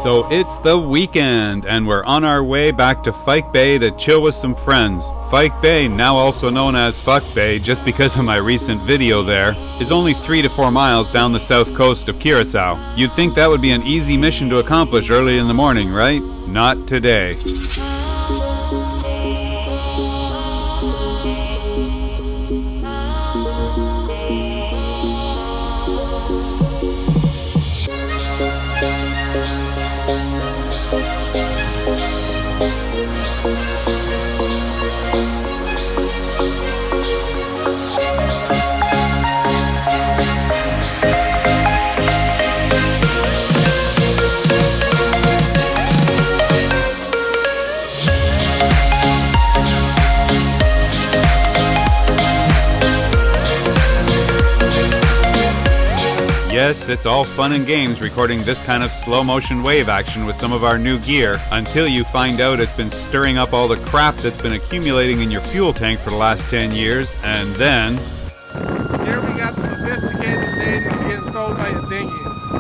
So it's the weekend, and we're on our way back to Fyke Bay to chill with some friends. Fyke Bay, now also known as Fuck Bay, just because of my recent video there, is only 3 to 4 miles down the south coast of Curacao. You'd think that would be an easy mission to accomplish early in the morning, right? Not today. Yes, it's all fun and games recording this kind of slow motion wave action with some of our new gear until you find out it's been stirring up all the crap that's been accumulating in your fuel tank for the last 10 years, and then... Here we got the sophisticated data being sold by a dinghy.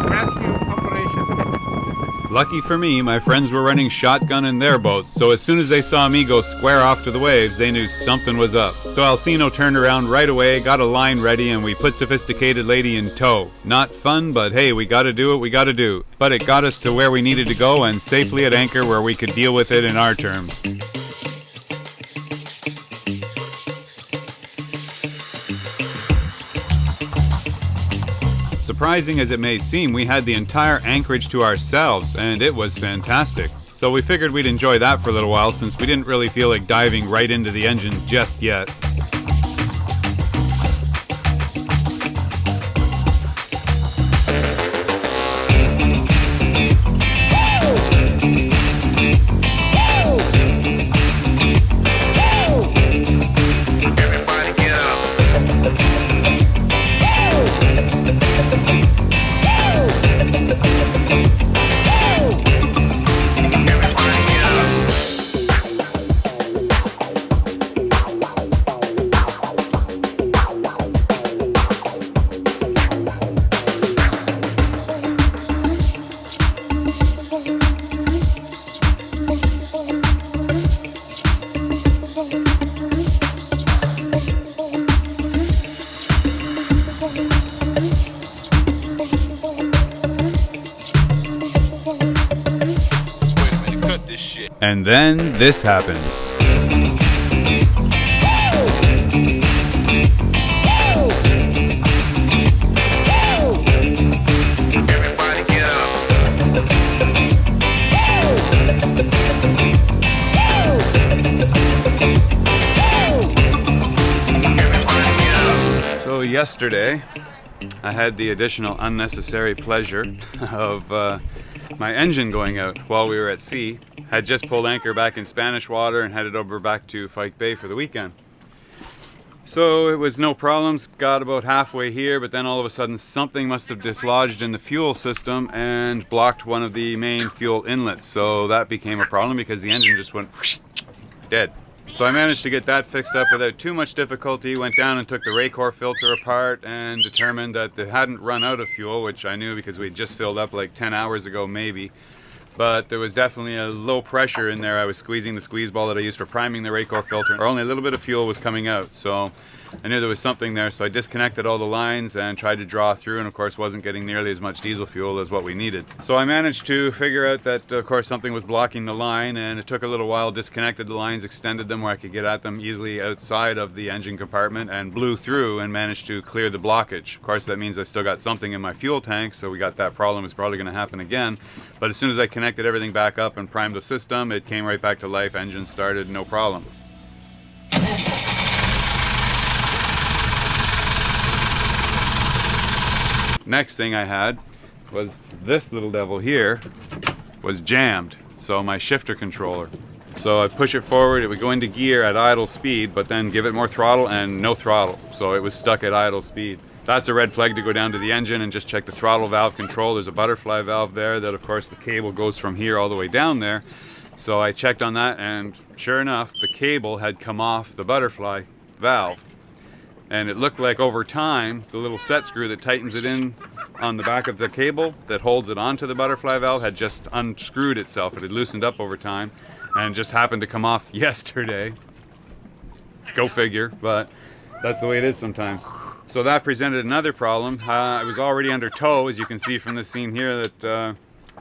Rescue operation. Lucky for me, my friends were running shotgun in their boats, so as soon as they saw me go square off to the waves, they knew something was up. So Alcino turned around right away, got a line ready, and we put Sophisticated Lady in tow. Not fun, but hey, we gotta do what we gotta do. But it got us to where we needed to go and safely at anchor where we could deal with it in our terms. Surprising as it may seem, we had the entire anchorage to ourselves, and it was fantastic. So we figured we'd enjoy that for a little while since we didn't really feel like diving right into the engine just yet. And then this happens. Everybody get up. So yesterday, I had the additional unnecessary pleasure of my engine going out while we were at sea. Had just pulled anchor back in Spanish water and headed over back to Fyke Bay for the weekend. So it was no problems, got about halfway here, but then all of a sudden something must have dislodged in the fuel system and blocked one of the main fuel inlets. So that became a problem because the engine just went whoosh, dead. So I managed to get that fixed up without too much difficulty, went down and took the Raycor filter apart and determined that they hadn't run out of fuel, which I knew because we'd just filled up like 10 hours ago maybe. But there was definitely a low pressure in there. I was squeezing the squeeze ball that I used for priming the Raycor filter. Only a little bit of fuel was coming out, so I knew there was something there. So I disconnected all the lines and tried to draw through, and of course wasn't getting nearly as much diesel fuel as what we needed. So I managed to figure out that of course something was blocking the line, and it took a little while. Disconnected the lines, extended them where I could get at them easily outside of the engine compartment, and blew through and managed to clear the blockage. Of course that means I still got something in my fuel tank, so we got that problem. It's probably going to happen again. But as soon as I connected everything back up and primed the system, it came right back to life. Engine started, no problem. Next thing I had was this little devil here was jammed, so my shifter controller. So I push it forward, it would go into gear at idle speed, but then give it more throttle and no throttle, so it was stuck at idle speed. That's a red flag to go down to the engine and just check the throttle valve control. There's a butterfly valve there that of course the cable goes from here all the way down there. So I checked on that, and sure enough the cable had come off the butterfly valve. And it looked like over time, the little set screw that tightens it in on the back of the cable that holds it onto the butterfly valve had just unscrewed itself. It had loosened up over time and just happened to come off yesterday. Go figure, but that's the way it is sometimes. So that presented another problem. I was already under tow, as you can see from the scene here that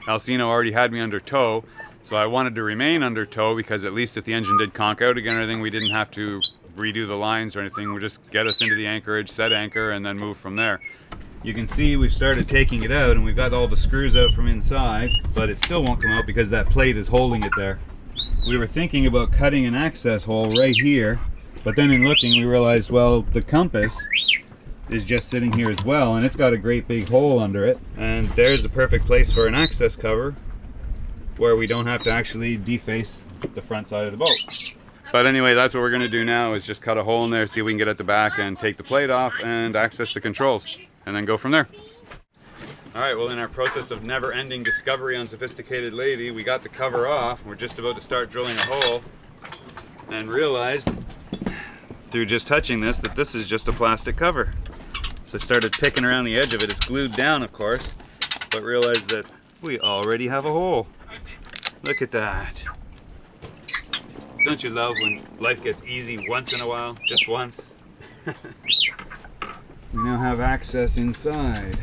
Alcino already had me under tow. So I wanted to remain under tow because at least if the engine did conk out again or anything, we didn't have to redo the lines or anything. We'll just get us into the anchorage, set anchor, and then move from there. You can see we've started taking it out and we've got all the screws out from inside, but it still won't come out because that plate is holding it there. We were thinking about cutting an access hole right here, but then in looking we realized, well, the compass is just sitting here as well, and it's got a great big hole under it, and there's the perfect place for an access cover where we don't have to actually deface the front side of the boat. But anyway, that's what we're going to do now, is just cut a hole in there, see if we can get at the back and take the plate off and access the controls, and then go from there. Alright, well, in our process of never-ending discovery on Sophisticated Lady, we got the cover off. We're just about to start drilling a hole and realized through just touching this that this is just a plastic cover. So I started picking around the edge of it. It's glued down, of course, but realized that we already have a hole. Look at that. Don't you love when life gets easy once in a while? Just once. We now have access inside.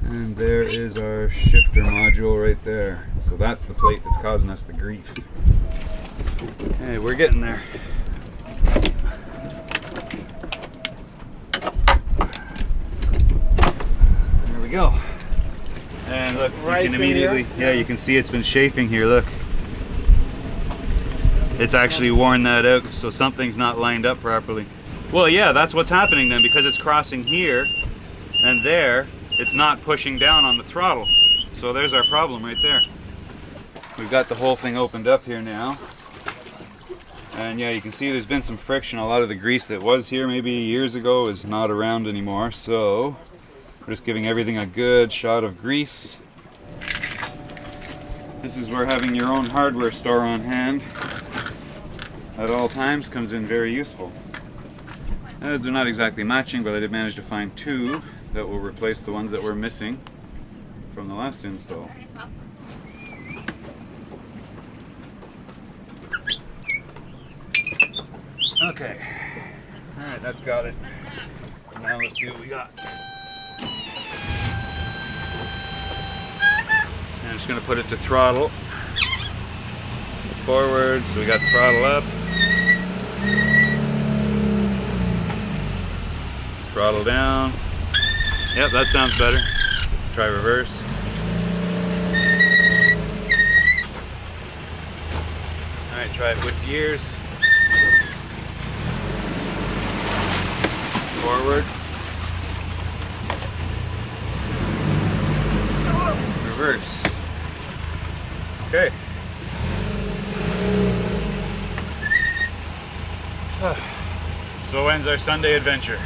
And there is our shifter module right there. So that's the plate that's causing us the grief. Hey, we're getting there. There we go. And look, you can immediately, yeah, you can see it's been chafing here, look. It's actually worn that out, so something's not lined up properly. Well, yeah, that's what's happening then, because it's crossing here and there, it's not pushing down on the throttle. So there's our problem right there. We've got the whole thing opened up here now. And yeah, you can see there's been some friction. A lot of the grease that was here maybe years ago is not around anymore. So we're just giving everything a good shot of grease. This is where having your own hardware store on hand at all times comes in very useful. As they're not exactly matching, but I did manage to find two that will replace the ones that were missing from the last install. Okay, alright, that's got it. Now let's see what we got. I'm just going to put it to throttle. Forward, so we got the throttle up. Throttle down. Yep, that sounds better. Try reverse. Alright, try it with gears. Forward. Reverse. Okay. So ends our Sunday adventure.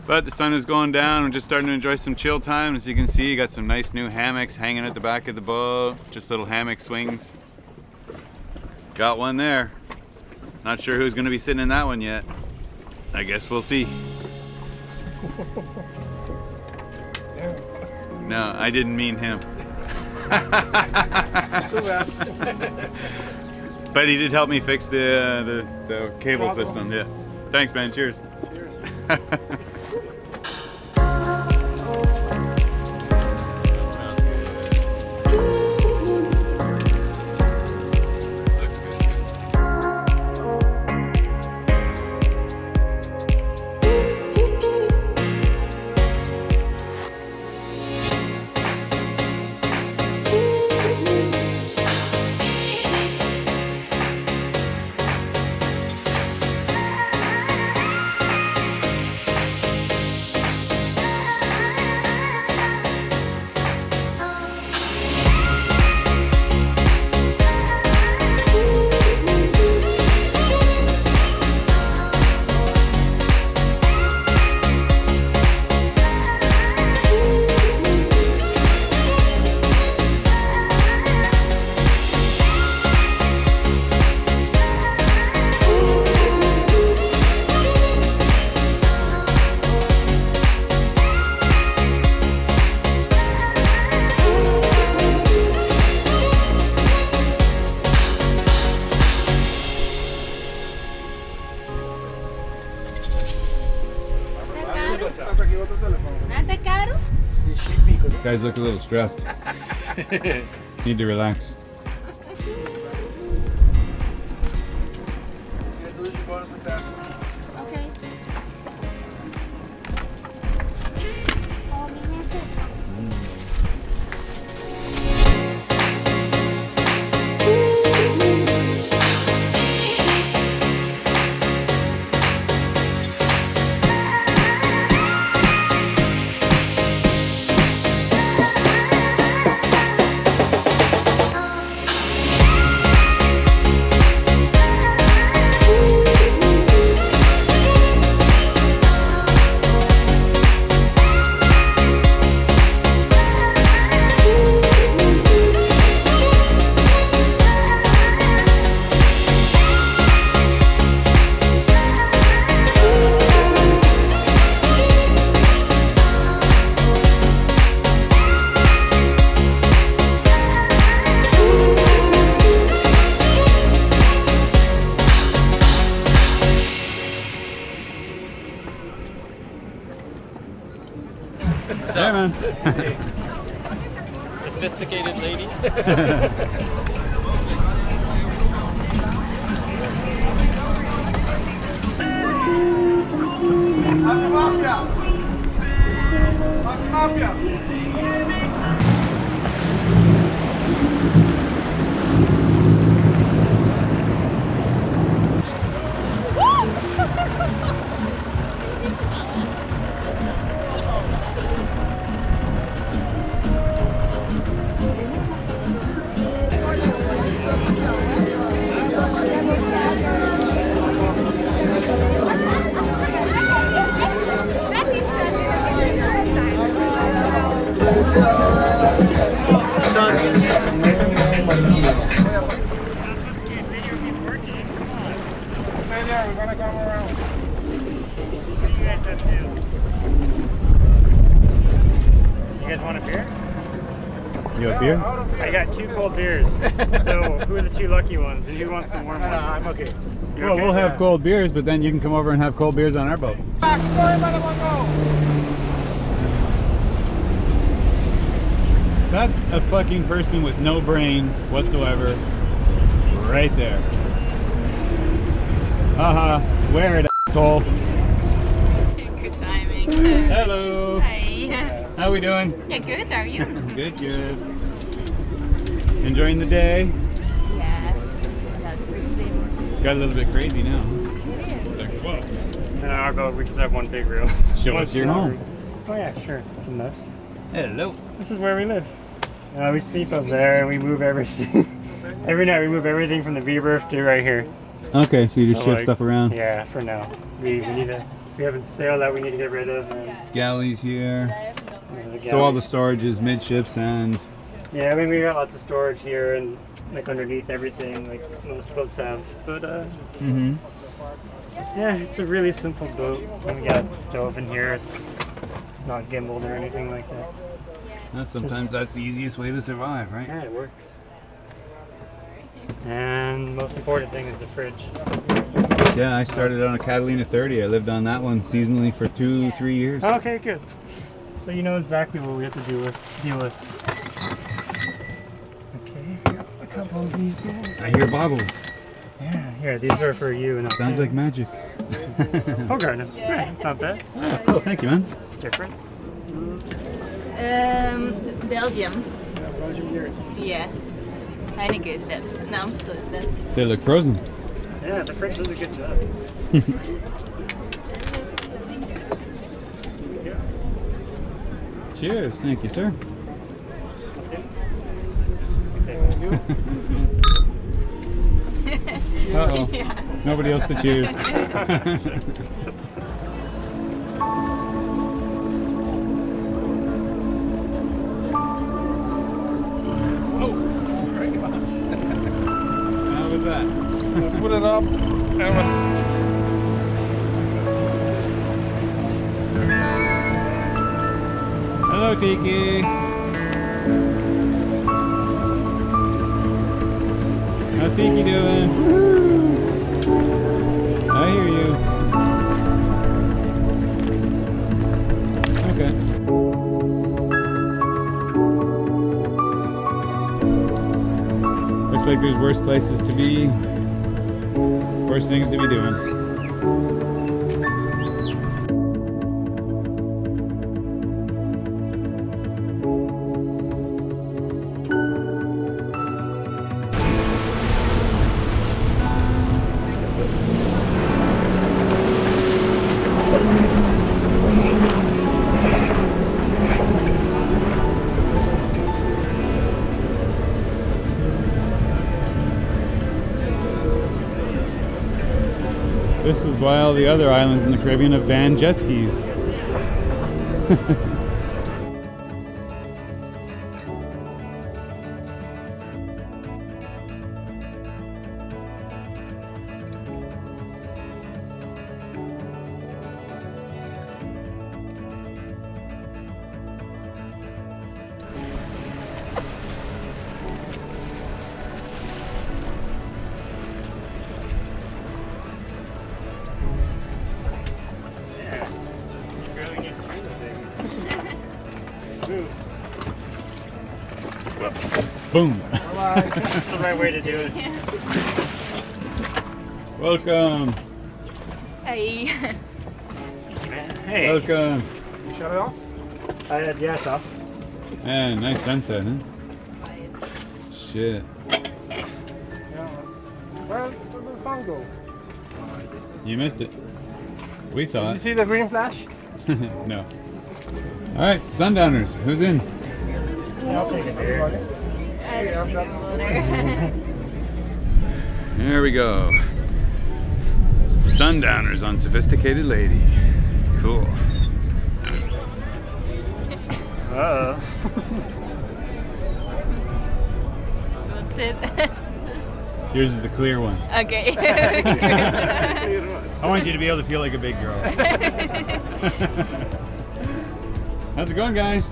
But the sun is going down. We're just starting to enjoy some chill time. As you can see, you got some nice new hammocks hanging at the back of the boat. Just little hammock swings. Got one there. Not sure who's going to be sitting in that one yet. I guess we'll see. No, I didn't mean him. But he did help me fix the cable system. Yeah. Thanks, man. Cheers. Cheers. Guys look a little stressed. Need to relax. Okay. Yeah, man. Sophisticated lady. We're gonna come around. You guys want a beer? You have beer? I got 2 cold beers. So who are the 2 lucky ones, and who wants the warm one? I'm okay. You Well, okay? we'll have cold beers, but then you can come over and have cold beers on our boat. That's a fucking person with no brain whatsoever. Right there. Wear it, asshole. Good timing. Hello. Hi. How we doing? Yeah, good. How are you? Good, good. Enjoying the day? Yeah. That's pretty sweet. It's got a little bit crazy now. Like, whoa. And on our boat, we just have 1 big reel. Show One us your small home. rig. Oh yeah, sure. It's a mess. Hello. This is where we live. We sleep up there, and we move everything. Every night we move everything from the V-berth to right here. Okay, so you just So, shift like, stuff around. Yeah, for now. We have a sail that we need to get rid of. And Galleys here. there's a So all galley. the storage is midships and Yeah, I mean, we got lots of storage here and like underneath everything, like most boats have. But yeah, it's a really simple boat. And we got a stove in here. It's not gimbaled or anything like that. sometimes that's the easiest way to survive, right? Yeah, it works. And most important thing is the fridge. Yeah, I started on a Catalina 30. I lived on that one seasonally for 2-3 years. Okay, good. So you know exactly what we have to deal with. Okay, a couple of these guys. I hear bottles. Yeah, here, these are for you and us. Sounds like magic. Oh, Garden. Yeah, it's not bad. Oh, thank you, man. It's different. Belgium. Yeah, Belgium beers. Yeah. Heineken is that. And Amstel is that. They look frozen. Yeah, the French does a good job. Cheers. Thank you, sir. Uh-oh. Yeah. Nobody else to cheers. How was that? Put it up. Hello, Tiki. How's Tiki doing? I hear you. worse places to be, worse things to be doing. This is why all the other islands in the Caribbean have banned jet skis. Boom! That's the right way to do it. Welcome! Hey. Hey. Welcome! You shut it off? Yeah, it's off. Man, nice sunset, huh? Shit. Yeah. Where did the sun go? You missed it. We saw Did you it. see the green flash? No. Alright, sundowners, who's in? Yeah, I'll take it there. I just think I'm a loader. There we go. Sundowners on Sophisticated Lady. Cool. Uh-oh. That's it. Yours is the clear one. Okay. I want you to be able to feel like a big girl. How's it going, guys?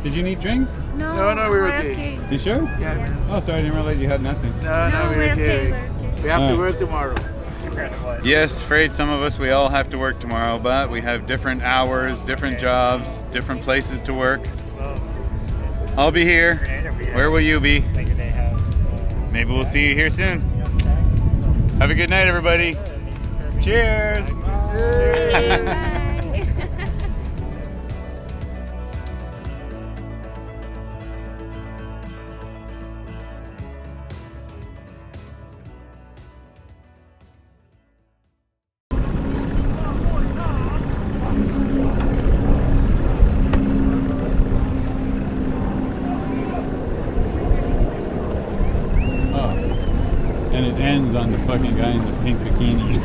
Did you need drinks? No, we were okay. You sure? Yeah. Oh, sorry, I didn't realize you had nothing. No, we were okay. We have to work tomorrow. Yes, afraid some of us, we all have to work tomorrow, but we have different hours, different jobs, different places to work. I'll be here. Where will you be? Maybe we'll see you here soon. Have a good night, everybody. Cheers. Bye. And it ends on the fucking guy in the pink bikini.